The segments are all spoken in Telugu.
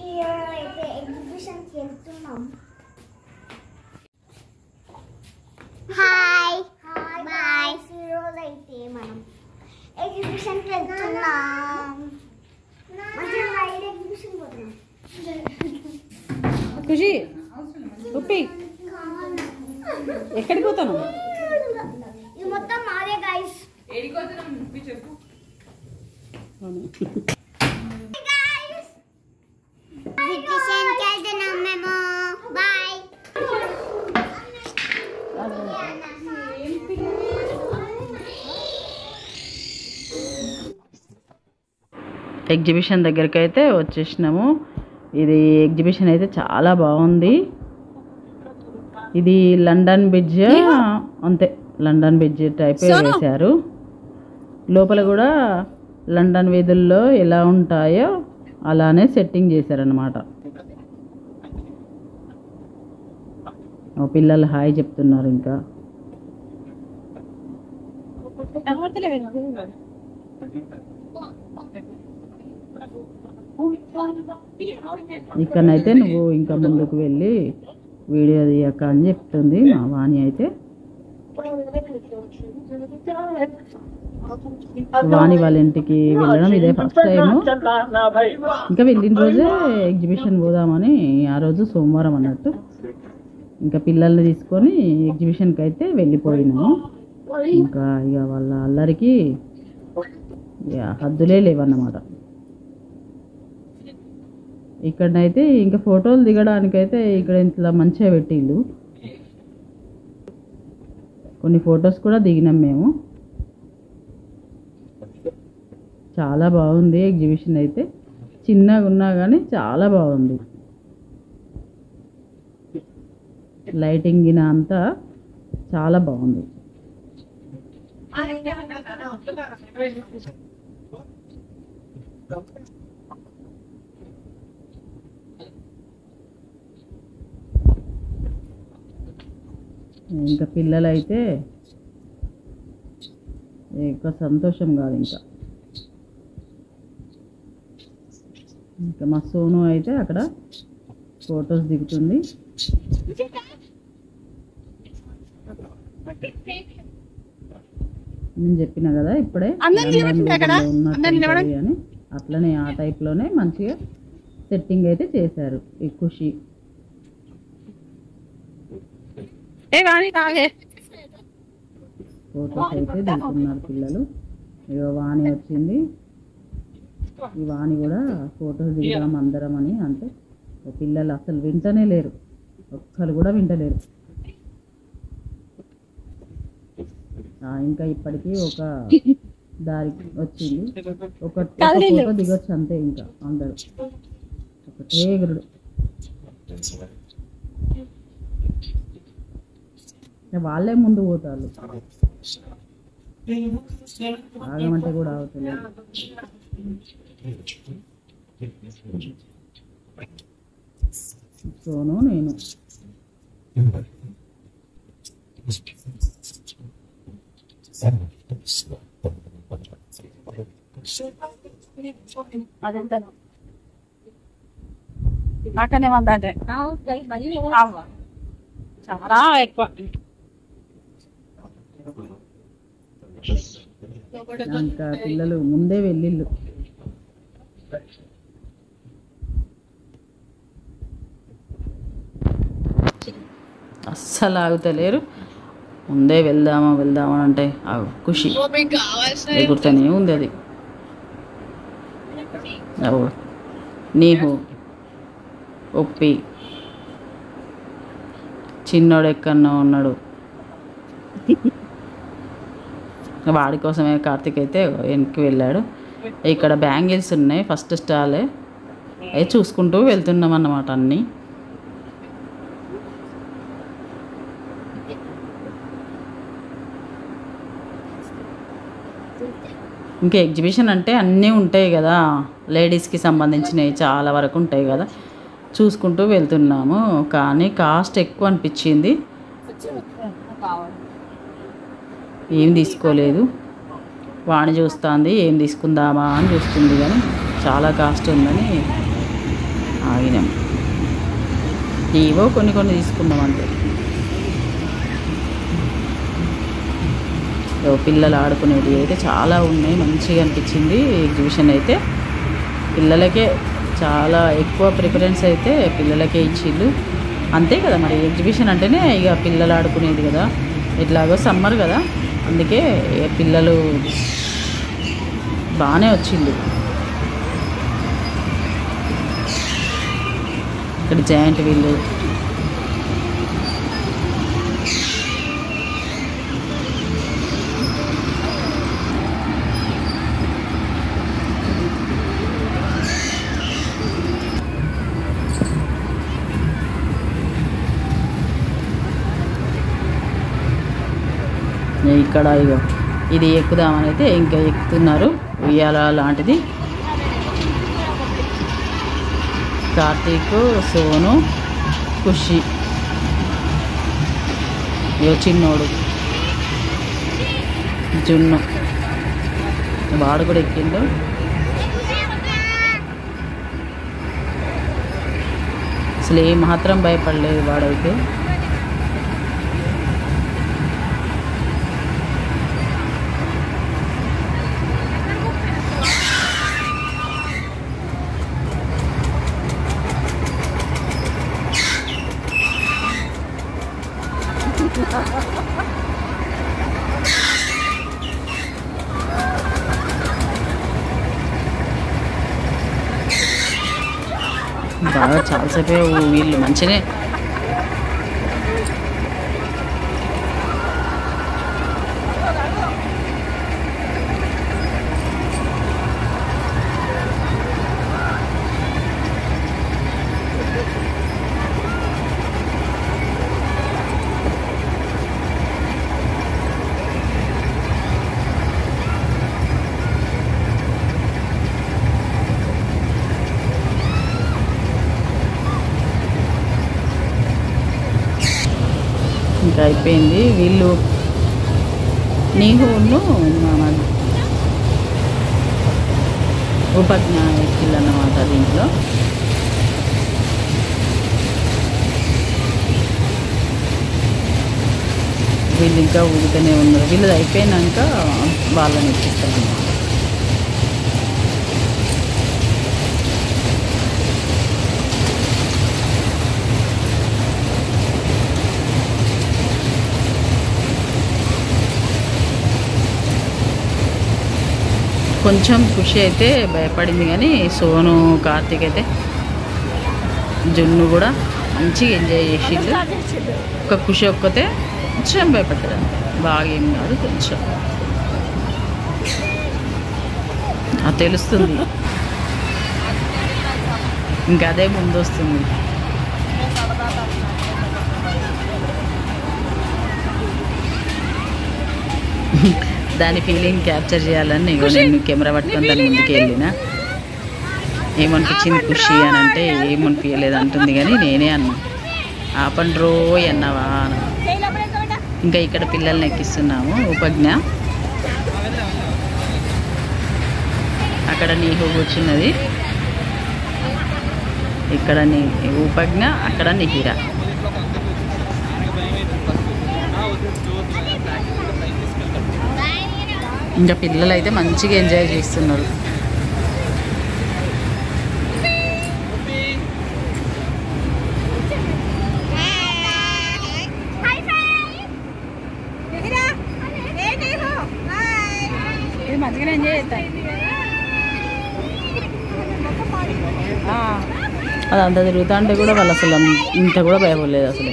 అయితే ఎగ్జిబిషన్కి వెళ్తున్నాం. Hi bye. ఈరోజు అయితే మనం ఎగ్జిబిషన్కి వెళ్తున్నాం. మంచిగా రైడ్ ఎగ్జిబిషన్ పోతున్నాం. ఖుషి ఉప్పి ఎక్కడికి పోతాను? ఇది మొత్తం మాదే గైస్. చెప్పు. ఎగ్జిబిషన్కి వెళ్తున్నాం మేము. బాయ్. ఎగ్జిబిషన్ దగ్గరికి అయితే వచ్చేసినాము. ఇది ఎగ్జిబిషన్ అయితే చాలా బాగుంది. ఇది లండన్ బ్రిడ్జ్, అంతే లండన్ బ్రిడ్జ్ టైప్ వేశారు. లోపల కూడా లండన్ వీధుల్లో ఎలా ఉంటాయో అలానే సెట్టింగ్ చేశారనమాట. పిల్లలు హాయ్ చెప్తున్నారు. ఇంకా ఇక్కడనైతే నువ్వు ఇంకా ముందుకు వెళ్ళి వీడియో తీయక అని చెప్తుంది మా వాణి. అయితే వాణి వాళ్ళ ఇంటికి వెళ్ళడం ఇదే ఫస్ట్ టైము. ఇంకా వెళ్ళిన రోజే ఎగ్జిబిషన్ పోదామని, ఆ రోజు సోమవారం అన్నట్టు, ఇంకా పిల్లల్ని తీసుకొని ఎగ్జిబిషన్కి అయితే వెళ్ళిపోయినాము. ఇంకా ఇక వాళ్ళ అల్లరికి హద్దులే లేవన్నమాట. ఇక్కడనైతే ఇంకా ఫోటోలు దిగడానికైతే ఇక్కడ ఇంట్లో మంచిగా పెట్టిళ్ళు. కొన్ని ఫొటోస్ కూడా దిగినాం మేము. చాలా బాగుంది ఎగ్జిబిషన్ అయితే. చిన్నగా ఉన్నా కానీ చాలా బాగుంది. లైటింగ్ అంతా చాలా బాగుంది. ఇంకా పిల్లలైతే ఇంకా సంతోషం కాదు. ఇంకా మా సోను అయితే అక్కడ ఫొటోస్ దిగుతుంది. నేను చెప్పిన కదా ఇప్పుడే అని, అట్లనే ఆ టైప్లోనే మంచిగా సెట్టింగ్ అయితే చేశారు. ఈ ఖుషి ఫొటోస్ అయితే దిగుతున్నారు పిల్లలు. ఇక వాణి వచ్చింది. ఈ వాణి కూడా ఫొటోస్ దిగుదాం అందరం అని అంటే పిల్లలు అసలు వింటనే లేరు, ఒక్కరు కూడా వింటలేరు. ఇంకా ఇప్పటికీ ఒక దారి వచ్చింది, ఒక ఫోటో దిగొచ్చు అంతే. ఇంకా అందరు ఒకటే ఎగురుడు. వాళ్ళే ముందు పోతారు, ఆగమంటే కూడా అవుతలేదు. సోను నేను నాకనే వందంటే చాలా ఎక్కువ. ఇంకా పిల్లలు ముందే వెళ్ళిళ్ళు. అస్సలు ఆగుతలేరు. ముందే వెళ్దామా అంటే ఖుషి ఎగురుతూనే ఉంది. అది నీహు ఉప్పి చిన్నోడు ఎక్కడో ఉన్నాడు. వాడి కోసమే కార్తీక్ అయితే వెనక్కి వెళ్ళాడు. ఇక్కడ బ్యాంగిల్స్ ఉన్నాయి, ఫస్ట్ స్టాలే. అవి చూసుకుంటూ వెళ్తున్నాం అన్నమాట అన్నీ. ఇంకా ఎగ్జిబిషన్ అంటే అన్నీ ఉంటాయి కదా, లేడీస్కి సంబంధించినవి చాలా వరకు ఉంటాయి కదా, చూసుకుంటూ వెళ్తున్నాము. కానీ కాస్ట్ ఎక్కువ అనిపించింది. ఏం తీసుకోలేదు. వాణి చూస్తుంది ఏం తీసుకుందామా అని చూస్తుంది, కానీ చాలా కాస్ట్ ఉందని ఆగినాం. ఏవో కొన్ని కొన్ని తీసుకున్నాం అంతే. పిల్లలు ఆడుకునేవి అయితే చాలా ఉన్నాయి, మంచిగా అనిపించింది ఎగ్జిబిషన్ అయితే. పిల్లలకే చాలా ఎక్కువ ప్రిఫరెన్స్ అయితే పిల్లలకే ఇచ్చిళ్ళు. అంతే కదా మరి, ఎగ్జిబిషన్ అంటేనే ఇక పిల్లలు ఆడుకునేది కదా. ఎట్లాగో సమ్మర్ కదా, అందుకే పిల్లలు బాగానే వచ్చిండు. ఇక్కడ జాయింట్ వీల్, ఇక్కడ ఇగో ఇది ఎక్కుదామని అయితే ఇంకా ఎక్కుతున్నారు. ఉయ్యాల లాంటిది. కార్తీక్, సోను, ఖుషి, ఇగో చిన్నోడు జున్ను, వాడు కూడా ఎక్కిండు. అసలు ఏ మాత్రం భయపడలేదు వాడైతే. బాగా చాలాసేపే వీళ్ళు మంచిగానే ఇంకా అయిపోయింది. వీళ్ళు నీహును ఉపజ్ఞ ఎక్కిళ్ళు అన్నమాట. దీంట్లో వీళ్ళు ఇంకా ఊగుతూనే ఉన్నారు. వీళ్ళది అయిపోయినాక వాళ్ళని ఎక్కిస్తారు. కొంచెం ఖుషి అయితే భయపడింది, కానీ సోను, కార్తీక్ అయితే, జున్ను కూడా మంచిగా ఎంజాయ్ చేసిండు. ఒక ఖుషి ఒక్కతే కొంచెం భయపడ్డది అంతే, బాగా ఏం కాదు, కొంచెం అది తెలుస్తుంది. ఇంకా అదే ముందు వస్తుంది. దాని ఫీలింగ్ క్యాప్చర్ చేయాలని నేను కెమెరా పట్టుకొని దాని ముందుకు వెళ్ళిన. ఏమనిపించింది ఖుషి అని అంటే ఏమనిపించలేదు అంటుంది, కానీ నేనే అన్నా ఆపండి రోయ్ అన్నావా అని. ఇంకా ఇక్కడ పిల్లల్ని ఎక్కిస్తున్నాము. ఉపజ్ఞ అక్కడ నీహు కూర్చున్నది, ఇక్కడ ఉపజ్ఞ, అక్కడ నిహిర. ఇంకా పిల్లలు అయితే మంచిగా ఎంజాయ్ చేస్తున్నారు. మంచిగా ఎంజాయ్ చేస్తాయి. అది అంత తిరుగుతా అంటే కూడా వాళ్ళు అసలు ఇంత కూడా భయపడలేదు అసలు.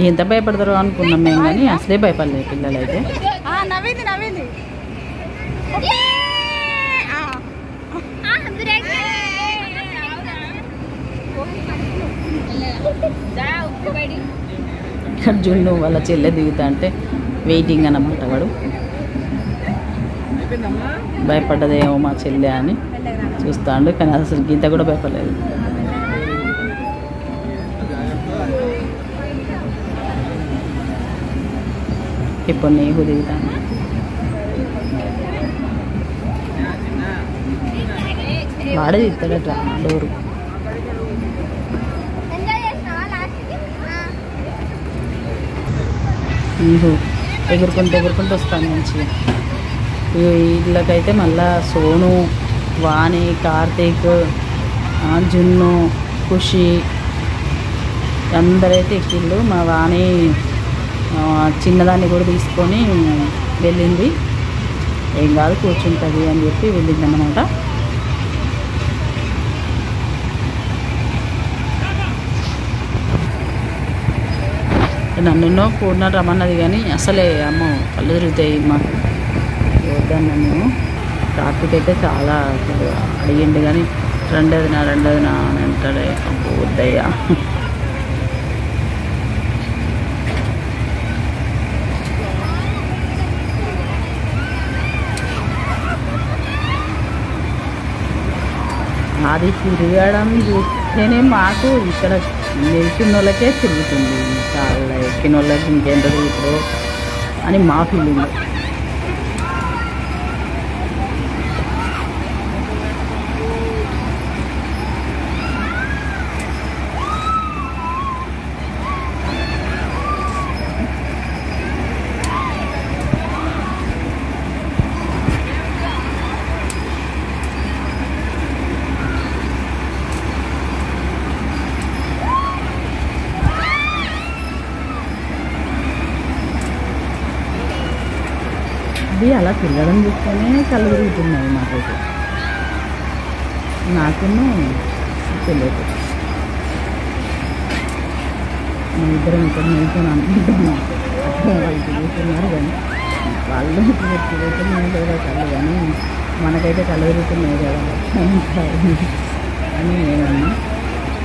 ఎంత భయపడతారో అనుకున్నాం మేము, కానీ అసలే భయపడలేదు పిల్లలు అయితే. నవ్వింది నవ్వింది. ఇక్కడ జున్ను వాళ్ళ చెల్లె దిగుతా అంటే వెయిటింగ్ అన్నమాట. వాడు భయపడ్డదేమో మా చెల్లె అని చూస్తాడు, కానీ అసలు గీత కూడా భయపడలేదు. ఇప్పుడు నీకు దిగుతాను. వాడే తీస్తాడట డోరు. ఎగురుకుంటూ వస్తాను మంచిగా. వీళ్ళకైతే మళ్ళా సోను, వాణి, కార్తీక్, జున్ను, ఖుషి అందరైతే ఎక్కిళ్ళు. మా వాణి చిన్నదాన్ని కూడా తీసుకొని వెళ్ళింది. ఏం కాదు కూర్చుంటుంది అని చెప్పి వెళ్ళింది అన్నమాట. నన్ను పూర్ణ రమ్మన్నది కానీ అసలే అమ్మో కళ్ళు తిరుగుతాయి మాకు వద్దన్నా మేము. కార్తీక్ అయితే చాలా అడిగిండు కానీ రెండోదినా అని అంటాడే. అబ్బో వద్దయ్యా. అది తిరగడం చూస్తేనే మాకు ఇక్కడ నిలిచిన వాళ్ళకే తిరుగుతుంది, చాలా ఎక్కిన వాళ్ళకి ఇంకేంత తిరుగుతుందో అని మా ఫీలింగ్. ఇది అలా తిరగడం చూస్తేనే కళ్ళు తిరుగుతున్నాయి మాకైతే. నాకేమో తెలియదు. మేము ఇద్దరం ఇక్కడ నిల్చొని అనుకుంటున్నాం. వాళ్ళు తిరుగుతున్నారు కానీ వాళ్ళు తిరుగుతున్నాయి లేదా కళ్ళు, కానీ మనకైతే కళ్ళు తిరుగుతున్నాయి కదా అని నేనన్నా.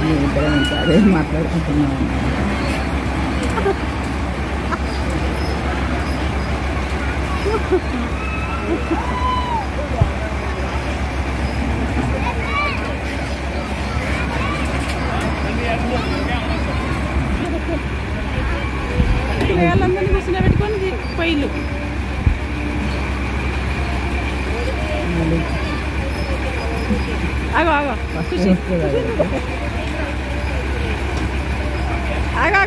మేము ఇద్దరం ఇంకా అదే మాట్లాడుకుంటున్నాం. వాళ్ళందరినీ కూర్చుని పెట్టుకొని పొయ్యిలు ఆగో ఆగో ఆగో ఆగో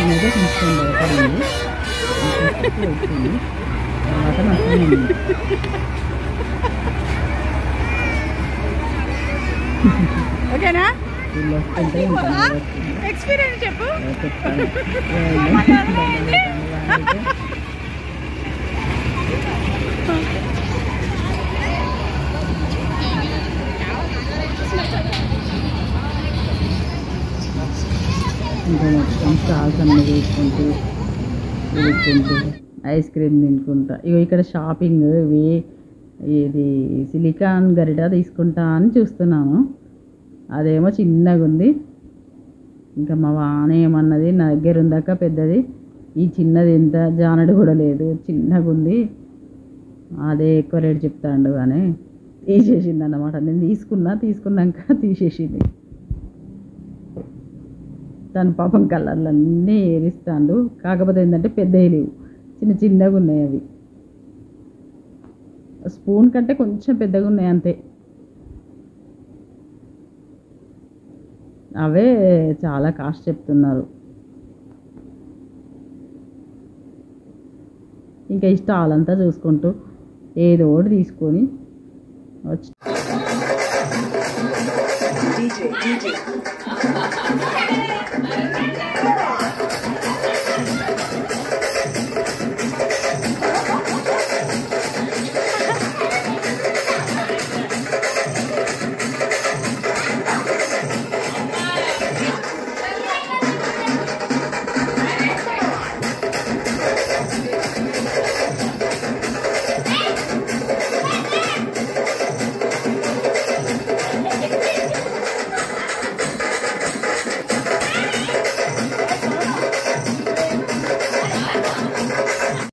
మీద కొంచెం భయపడింది. తర్వాత మంచిగా ఓకేనా? వీళ్ళు వస్తుంటే ఎక్స్పీరియన్స్ చెప్పు. చెప్తాను. ఇంకా మొత్తం స్టాల్స్ అన్నీ తీసుకుంటూ తిరుగుతుంటూ ఐస్ క్రీమ్ తినుకుంటా. ఇగో ఇక్కడ షాపింగ్ ఇది సిలికాన్ గరిట తీసుకుంటా అని చూస్తున్నాము. అదేమో చిన్నగా ఉంది. ఇంకా మా వాన ఏమన్నది, నా దగ్గర ఉందాక పెద్దది, ఈ చిన్నది ఎంత జానడు కూడా లేదు, చిన్నగా ఉంది, అదే ఎక్కువ రేటు చెప్తాండు అని తీసేసింది అన్నమాట. నేను తీసుకున్నాక తీసేసింది. తను పాపం కలర్లు అన్నీ ఏరిస్తాడు. కాకపోతే ఏంటంటే పెద్దవి లేవు, చిన్నగా ఉన్నాయి. అవి స్పూన్ కంటే కొంచెం పెద్దగా ఉన్నాయి అంతే. అవే చాలా కాస్ట్ చెప్తున్నారు. ఇంకా ఈ స్టాల్ అంతా చూసుకుంటూ ఏదో ఒకటి తీసుకొని వచ్చి